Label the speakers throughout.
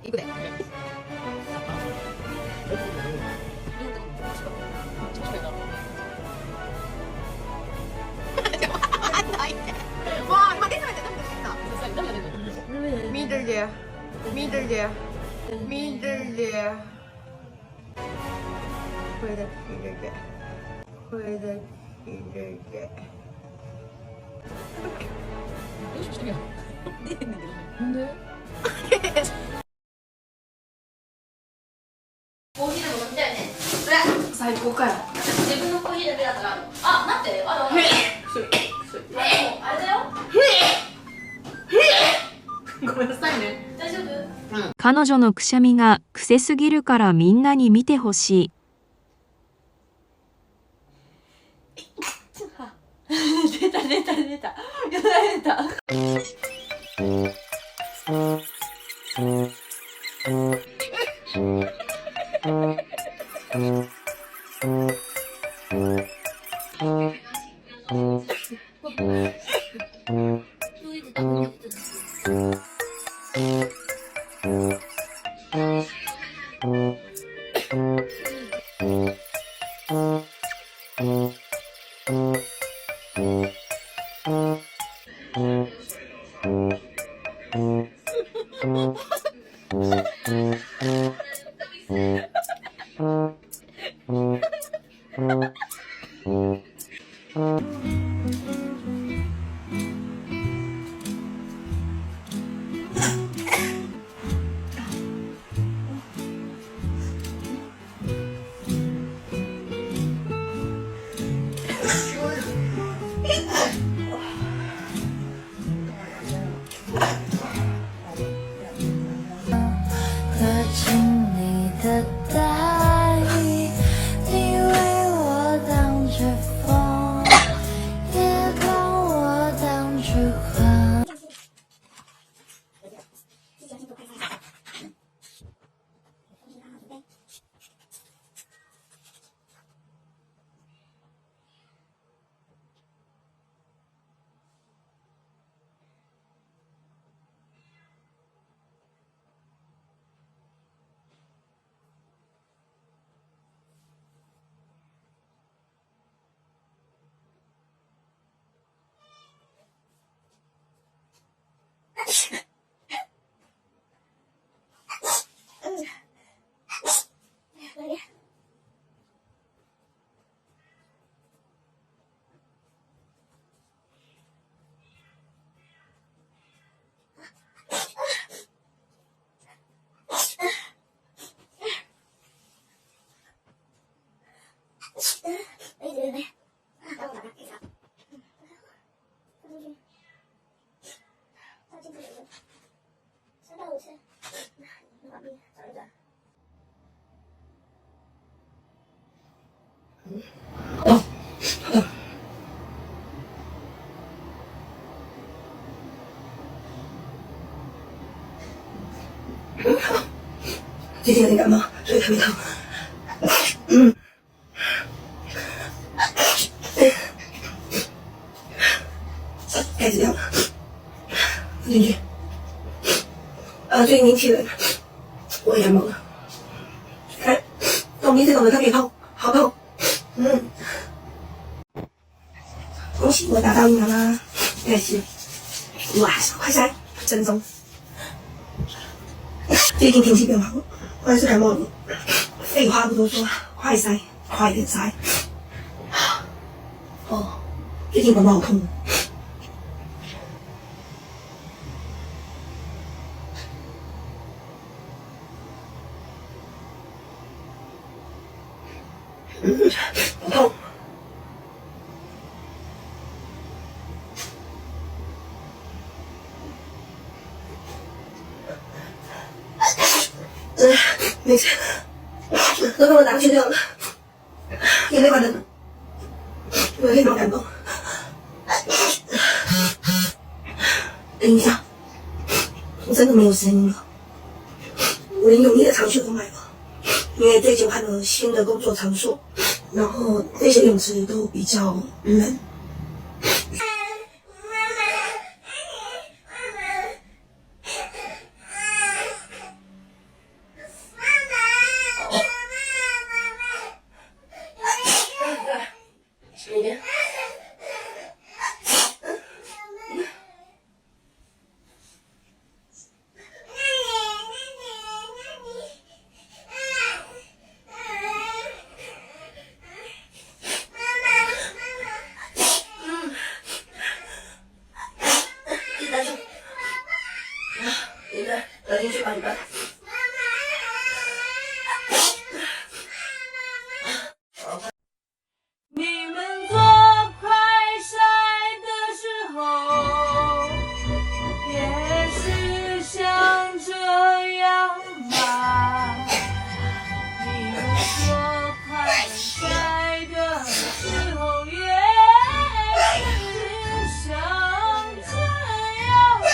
Speaker 1: 行くで。わあ、今出てないで、見てるで。見てるで。見てるで。これだけ聞いてて。これだけ聞いてて。練習してるやん。出てんねんけど。なんで？コーヒーでも飲みたいね。それ最高かよ。自分のコーヒーだけだったら、あ、待って、あれだよ。ごめんなさいね。大丈夫？
Speaker 2: 彼女のくしゃみが癖すぎるからみんなに見てほしい。
Speaker 1: 出た。出た。
Speaker 3: 最近有点感冒，所以特别疼。盖子掉了，放进去。最近天气冷，我也感冒了。看，冬天这种的特别痛，好痛。恭喜我打到疫苗啦！但是我还是快筛正宗。最近天气变好，我还是感冒了。废话不多说，快筛，快点筛。最近感冒好痛。好痛。没事，都被我拿去掉了，眼泪完了，我有点脑感动。等一下，我真的没有声音了，我连用力的肠血都卖了，因为最近换了新的工作场所，然后那些泳池都比较冷。一点。走进去吧，你吧。
Speaker 4: 你们做快筛的时候，也是像这样吗？你们做快筛的时候，也是像这样吗？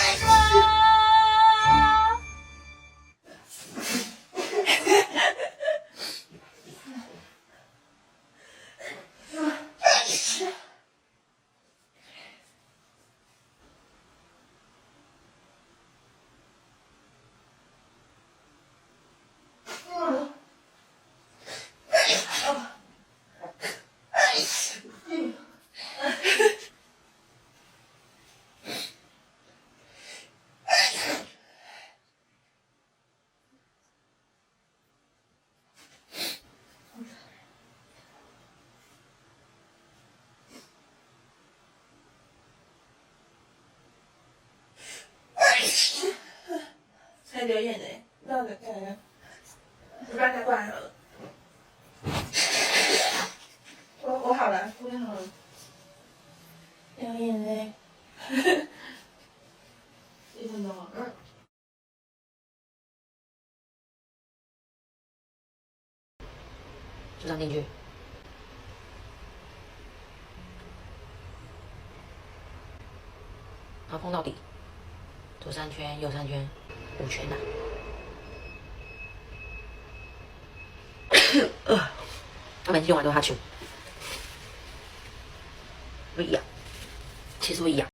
Speaker 3: 才流眼泪，那个看呀，不然太怪了。我好了，我好了。流眼泪。1分钟了。
Speaker 5: 就这样进去。然后碰到底，左3圈，右3圈，5圈呐。他每次用完都哈啾，会痒，其实会痒。